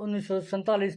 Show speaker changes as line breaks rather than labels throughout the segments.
1947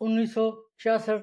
1966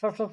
67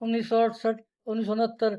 1969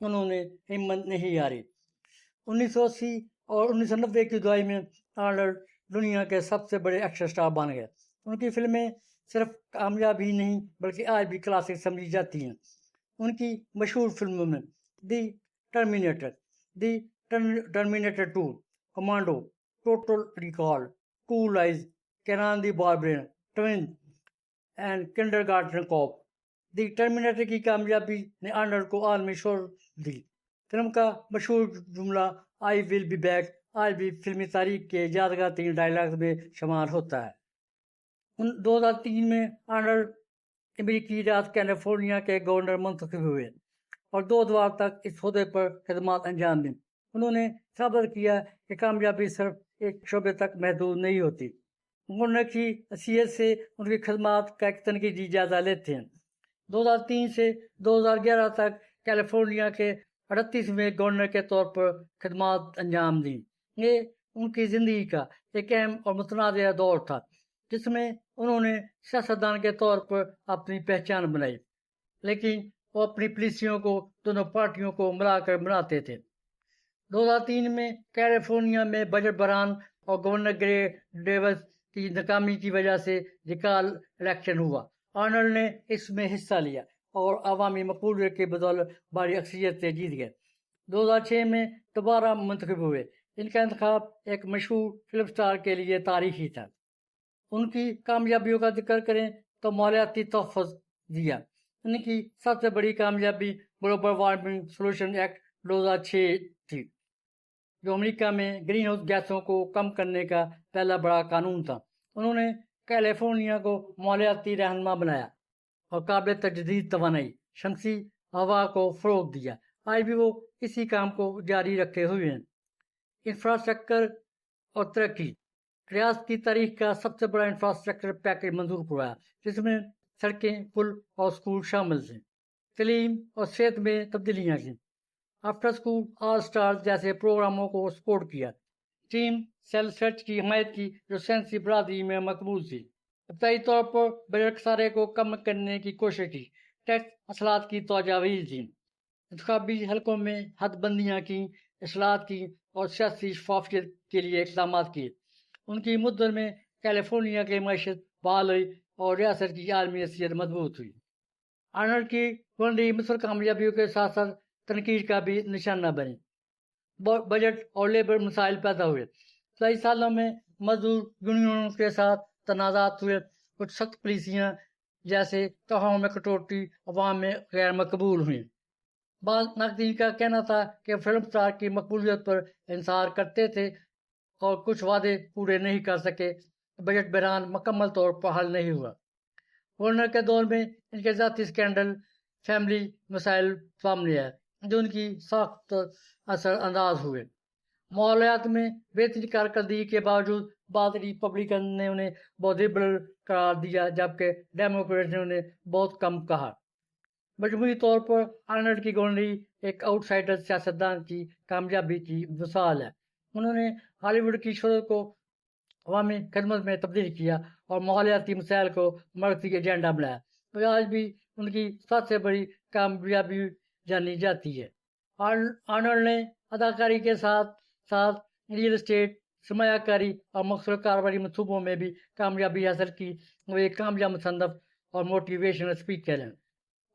انہوں نے ہمت نہیں ہاری۔ 1980 اور 1990 کی دہائی میں آرنلڈ دنیا کے سب سے بڑے ایکشن سٹار بن گئے۔ ان کی فلمیں صرف کامیاب ہی نہیں بلکہ آج بھی کلاسک سمجھی جاتی ہیں۔ ان کی مشہور فلموں میں the Terminator, the Terminator 2، Commando, Total Recall, True Lies, Conan the Barbarian, Twins and Kindergarten Cop. The Terminator کی کامیابی نے آرنلڈ کو عالمی شہرت دی۔ فلم کا مشہور جملہ آئی ول بی بیک آج بھی فلمی تاریخ کے یادگار ترین ڈائلاگز میں شمار ہوتا ہے۔ 2003 میں آرنلڈ امریکی ریاست کیلیفورنیا کے گورنر منتخب ہوئے اور 2 ادوار تک اس عہدے پر خدمات انجام دیں۔ انہوں نے ثابت کیا کہ کامیابی صرف ایک شعبے تک محدود نہیں ہوتی۔ گورنر کی حیثیت سے ان کی خدمات کا ایک تنقیدی جائزہ لیتے ہیں۔ 2003 سے 2011 تک کیلیفورنیا کے 38ویں گورنر کے طور پر خدمات انجام دیں۔ یہ ان کی زندگی کا ایک اہم اور متنازع دور تھا جس میں انہوں نے سیاستدان کے طور پر اپنی پہچان بنائی، لیکن وہ اپنی پالیسیوں کو دونوں پارٹیوں کو ملا کر بناتے تھے۔ 2003 میں کیلیفورنیا میں بجٹ بحران اور گورنر گرے ڈیوس کی ناکامی کی وجہ سے ریکال الیکشن ہوا۔ آرنلڈ نے اس میں حصہ لیا اور عوامی مقبولیت کے بدولت بڑی اکثریت سے جیت گئے۔ 2006 میں دوبارہ منتخب ہوئے۔ ان کا انتخاب ایک مشہور فلم سٹار کے لیے تاریخی تھا۔ ان کی کامیابیوں کا ذکر کریں تو مالیاتی تحفظ دیا۔ ان کی سب سے بڑی کامیابی گلوبل وارمنگ سولوشن ایکٹ 2006 تھی، جو امریکہ میں گرین ہاؤس گیسوں کو کم کرنے کا پہلا بڑا قانون تھا۔ انہوں نے کیلیفورنیا کو مالیاتی رہنما بنایا اور قابل تجدید توانائی شمسی ہوا کو فروغ دیا۔ آج بھی وہ اسی کام کو جاری رکھے ہوئے ہیں۔ انفراسٹرکچر اور ترقی، ریاست کی تاریخ کا سب سے بڑا انفراسٹرکچر پیکج منظور ہوا جس میں سڑکیں، پل اور اسکول شامل ہیں۔ تعلیم اور صحت میں تبدیلیاں کی، آفٹر اسکول آل اسٹار جیسے پروگراموں کو سپورٹ کیا۔ ٹیم سیل سرچ کی حمایت کی جو سائنسی برادری میں مقبول تھی۔ ابتدائی طور پر بجٹ خسارے کو کم کرنے کی کوشش کی، ٹیکس اصلاحات کی تجاویز دیں، انتخابی حلقوں میں حد بندیاں کی، اصلاحات کی اور سیاسی شفافیت کے لیے اقدامات کیے۔ ان کی مدت میں کیلیفورنیا کی معیشت بحال ہوئی اور ریاست کی عالمی حیثیت مضبوط ہوئی۔ آرنلڈ کی گورنری مثبت کامیابیوں کے ساتھ ساتھ تنقید کا بھی نشانہ بنی۔ بجٹ اور لیبر مسائل پیدا ہوئے۔ کئی سالوں میں مزدور یونینوں کے ساتھ تنازعات ہوئے۔ کچھ سخت پالیسیاں جیسے تنخواہوں میں کٹوتی عوام میں غیر مقبول ہوئیں۔ بعض ناقدین کا کہنا تھا کہ فلم سٹار کی مقبولیت پر انحصار کرتے تھے اور کچھ وعدے پورے نہیں کر سکے۔ بجٹ بحران مکمل طور پر حل نہیں ہوا۔ گورنر کے دور میں ان کے ذاتی اسکینڈل، فیملی مسائل سامنے آئے جو ان کی سخت اثر انداز ہوئے۔ ماحولیات میں بہتری کارکردگی کے باوجود بعض ریپبلکن نے انہیں بہت لبرل قرار دیا جبکہ ڈیموکریٹ نے انہیں بہت کم کہا۔ مجموعی طور پر آرنلڈ کی گورنری ایک آؤٹ سائڈر سیاستدان کی کامیابی کی مثال ہے۔ انہوں نے ہالی ووڈ کی شہرت کو عوامی خدمت میں تبدیل کیا اور ماحولیاتی مسائل کو مرکزی ایجنڈا بنایا۔ اور آج بھی ان کی سب سے بڑی کامیابی جانی جاتی ہے۔ آرنلڈ نے اداکاری کے ساتھ ساتھ ریئل اسٹیٹ، سرمایہ کاری اور مختلف کاروباری منصوبوں میں بھی کامیابی حاصل کی۔ وہ ایک کامیاب مصنف اور موٹیویشنل اسپیکر ہیں۔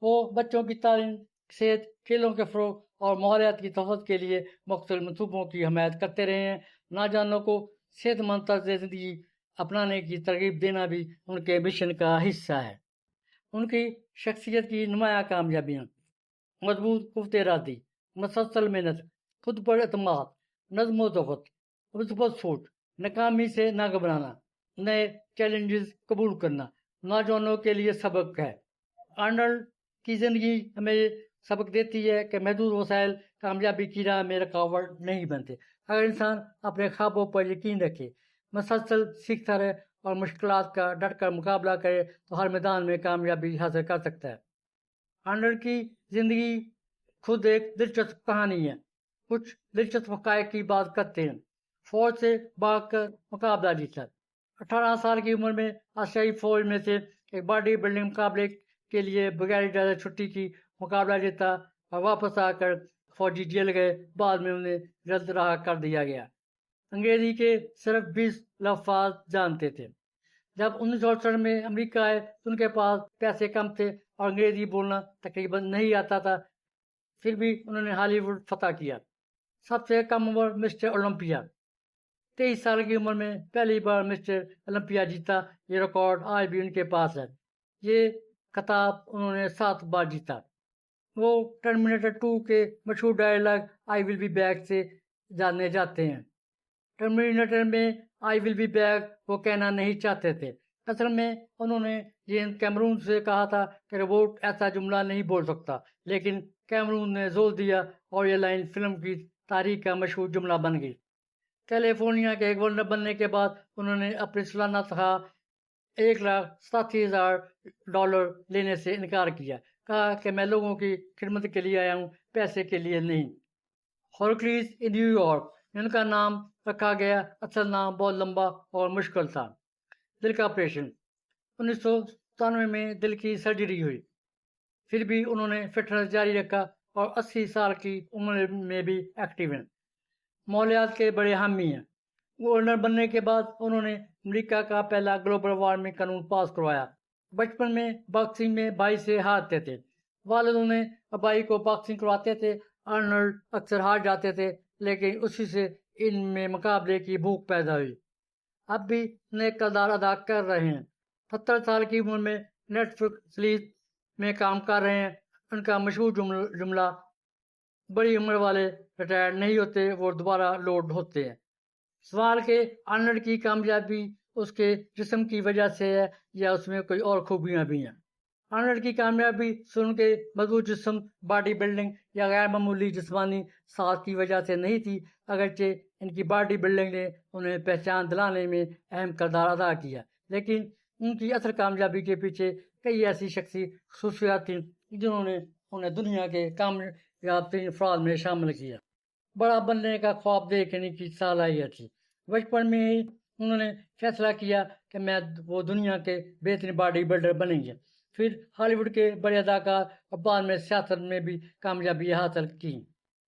وہ بچوں کی تعلیم، صحت، کھیلوں کے فروغ اور ماحولیات کی تحفظ کے لیے مختلف منصوبوں کی حمایت کرتے رہے ہیں۔ نوجوانوں کو صحت مند طرز زندگی اپنانے کی ترغیب دینا بھی ان کے مشن کا حصہ ہے۔ ان کی شخصیت کی نمایاں کامیابیاں: مضبوط قوت ارادی، مسلسل محنت، خود پر اعتماد، نظم و ضبط، مثبت سوچ، ناکامی سے نہ گھبرانا، نئے چیلنجز قبول کرنا نوجوانوں کے لیے سبق ہے۔ آرنلڈ کی زندگی ہمیں سبق دیتی ہے کہ محدود وسائل کامیابی کی راہ میں رکاوٹ نہیں بنتے۔ اگر انسان اپنے خوابوں پر یقین رکھے، مسلسل سیکھتا رہے اور مشکلات کا ڈٹ کر مقابلہ کرے تو ہر میدان میں کامیابی حاصل کر سکتا ہے۔ آرنلڈ کی زندگی خود ایک دلچسپ کہانی ہے۔ کچھ دلچسپ حقائق کی بات کرتے ہیں۔ فوج سے بھاگ کر مقابلہ جیتا۔ 18 سال کی عمر میں آسٹریلوی فوج میں سے ایک باڈی بلڈنگ مقابلے کے لیے بغیر اجازت چھٹی کی مقابلہ جیتا اور واپس آ کر فوجی جیل گئے. بعد میں انہیں جلد رہا کر دیا گیا. انگریزی کے صرف 20 لفظ جانتے تھے. جب 1968 میں امریکہ آئے تو ان کے پاس پیسے کم تھے اور انگریزی بولنا تقریباً نہیں آتا تھا. پھر بھی انہوں نے ہالی ووڈ فتح کیا. سب سے کم عمر مسٹر اولمپیا. 23 سال کی عمر میں پہلی بار مسٹر اولمپیا جیتا. یہ ریکارڈ آج بھی ان کے پاس ہے. یہ خطاب انہوں نے 7 بار جیتا. وہ ٹرمینیٹر 2 کے مشہور dialogue I will be back سے جانے جاتے ہیں. ٹرمینیٹر میں آئی ول بی بیک وہ کہنا نہیں چاہتے تھے. اصل میں انہوں نے جین کیمرون سے کہا تھا کہ روبوٹ ایسا جملہ نہیں بول سکتا، لیکن کیمرون نے زور دیا اور یہ لائن فلم کی تاریخ کا مشہور جملہ بن گئی. کیلیفورنیا کے گورنر بننے کے بعد انہوں نے اپنی سالانہ تنخواہ $1,87,000 لینے سے انکار کیا. کہا کہ میں لوگوں کی خدمت کے لیے آیا ہوں، پیسے کے لیے نہیں. ہورکلیز نیو یارک ان کا نام رکھا گیا. اصل نام بہت لمبا اور مشکل تھا. دل کا آپریشن. 1997 میں دل کی سرجری ہوئی. پھر بھی انہوں نے فٹنس جاری رکھا اور 80 سال کی عمر میں بھی ایکٹیو ہیں. ماحولیات کے بڑے حامی ہیں. گورنر بننے کے بعد انہوں نے امریکہ کا پہلا گلوبل وارمنگ قانون پاس کروایا. بچپن میں باکسنگ میں بھائی سے ہارتے تھے. والدوں نے بھائی کو باکسنگ کرواتے تھے. آرنلڈ اکثر ہار جاتے تھے، لیکن اسی سے ان میں مقابلے کی بھوک پیدا ہوئی. اب بھی نئے کردار ادا کر رہے ہیں. 70 سال کی عمر میں نیٹ فلکس سیریز میں کام کر رہے ہیں. ان کا مشہور جملہ بڑی عمر والے ریٹائر نہیں ہوتے، وہ دوبارہ لوڈ ہوتے ہیں. سوال کہ آرنلڈ کی کامیابی اس کے جسم کی وجہ سے ہے یا اس میں کوئی اور خوبیاں بھی ہیں. آرنلڈ کی کامیابی صرف ان کے مضبوط جسم، باڈی بلڈنگ یا غیر معمولی جسمانی ساخت کی وجہ سے نہیں تھی، اگرچہ ان کی باڈی بلڈنگ نے انہیں پہچان دلانے میں اہم کردار ادا کیا، لیکن ان کی اصل کامیابی کے پیچھے کئی ایسی شخصی خصوصیات تھیں جنہوں نے انہیں دنیا کے کامیاب ترین افراد میں شامل کیا. بڑا بننے کا خواب دیکھنے کی صلاحیت تھی. بچپن میں ہی انہوں نے فیصلہ کیا کہ میں وہ دنیا کے بہترین باڈی بلڈر بنیں گے. پھر ہالی ووڈ کے بڑے اداکار اور بعد میں سیاست میں بھی کامیابی حاصل کی.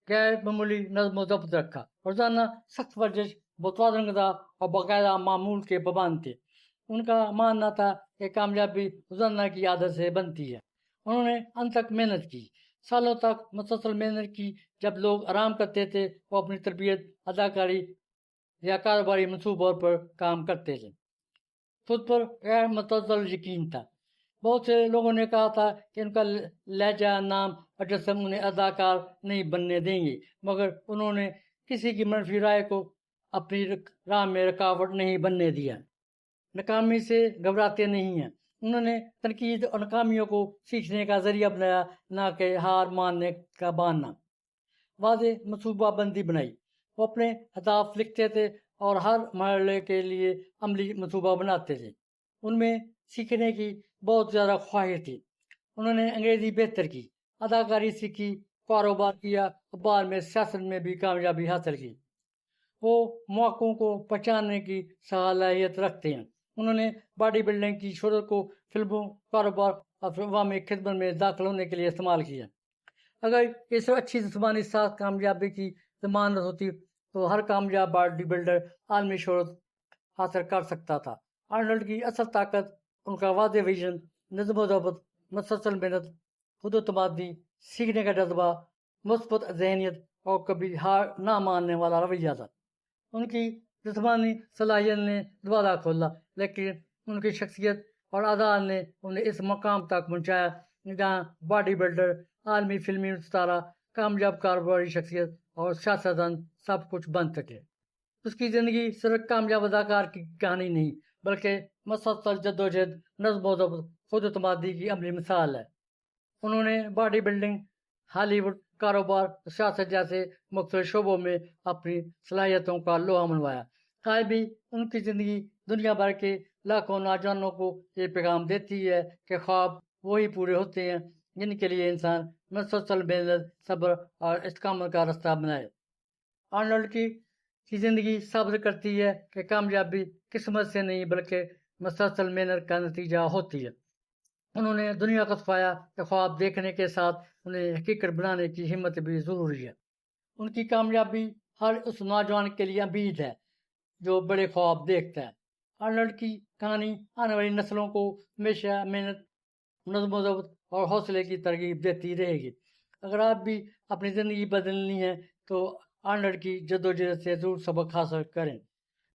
غیر معمولی نظم و ضبط رکھا. روزانہ سخت ورزش، متوازن غذا اور باقاعدہ معمول کے پابند تھے. ان کا ماننا تھا کہ کامیابی روزانہ کی عادت سے بنتی ہے. انہوں نے انت تک محنت کی، سالوں تک مسلسل محنت کی. جب لوگ آرام کرتے تھے وہ اپنی تربیت، اداکاری یا کاروباری منصوبوں پر کام کرتے تھے. خود پر غیر متزلزل یقین تھا. بہت سے لوگوں نے کہا تھا کہ ان کا لہجہ، نام اور جسم انہیں اداکار نہیں بننے دیں گے، مگر انہوں نے کسی کی منفی رائے کو اپنی راہ میں رکاوٹ نہیں بننے دیا. ناکامی سے گھبراتے نہیں ہیں. انہوں نے تنقید اور ناکامیوں کو سیکھنے کا ذریعہ بنایا، نہ کہ ہار ماننے کا بہانہ. واضح منصوبہ بندی بنائی. وہ اپنے اہداف لکھتے تھے اور ہر مرحلے کے لیے عملی منصوبہ بناتے تھے. ان میں سیکھنے کی بہت زیادہ خواہش تھی. انہوں نے انگریزی بہتر کی، اداکاری سیکھی، کاروبار کیا اور بعد میں سیاست میں بھی کامیابی حاصل کی. وہ مواقعوں کو پہچاننے کی صلاحیت رکھتے ہیں. انہوں نے باڈی بلڈنگ کی شہرت کو فلموں، کاروبار اور عوامی خدمت میں داخل ہونے کے لیے استعمال کیا. اگر یہ سب اچھی جسمانی ساخت کامیابی کی ضمانت ہوتی تو ہر کامیاب باڈی بلڈر عالمی شہرت حاصل کر سکتا تھا. آرنلڈ کی اصل طاقت ان کا واضح ویژن، نظم و ضبط، مسلسل محنت، خود اعتمادی، سیکھنے کا جذبہ، مثبت ذہنیت اور کبھی ہار نہ ماننے والا رویہ تھا. ان کی جسمانی صلاحیت نے دروازہ کھولا، لیکن ان کی شخصیت اور اعداد نے انہیں اس مقام تک پہنچایا جہاں باڈی بلڈر، عالمی فلمی ستارہ، کامیاب کاروباری شخصیت اور سیاستدان سب کچھ بن سکے. اس کی زندگی صرف کامیاب اداکار کی کہانی نہیں، بلکہ مسلسل جدوجہد، نظم و ضبط، خود اعتمادی کی عملی مثال ہے. انہوں نے باڈی بلڈنگ، ہالی ووڈ، کاروبار، سیاست جیسے مختلف شعبوں میں اپنی صلاحیتوں کا لوہا منوایا. آج بھی ان کی زندگی دنیا بھر کے لاکھوں نوجوانوں کو یہ پیغام دیتی ہے کہ خواب وہی پورے ہوتے ہیں جن کے لیے انسان مسلسل محنت، صبر اور استقامت کا راستہ بنائے. آرنلڈ کی زندگی ثابت کرتی ہے کہ کامیابی قسمت سے نہیں بلکہ مسلسل محنت کا نتیجہ ہوتی ہے. انہوں نے دنیا کو سکھایا کہ خواب دیکھنے کے ساتھ انہیں حقیقت بنانے کی ہمت بھی ضروری ہے۔ ان کی کامیابی ہر اس نوجوان کے لیے امید ہے جو بڑے خواب دیکھتا ہے۔ آرنلڈ کی کہانی آنے والی نسلوں کو ہمیشہ محنت، نظم و ضبط اور حوصلے کی ترغیب دیتی رہے گی۔ اگر آپ بھی اپنی زندگی بدلنی ہے تو آرنلڈ کی جدوجہد سے ضرور سبق حاصل کریں۔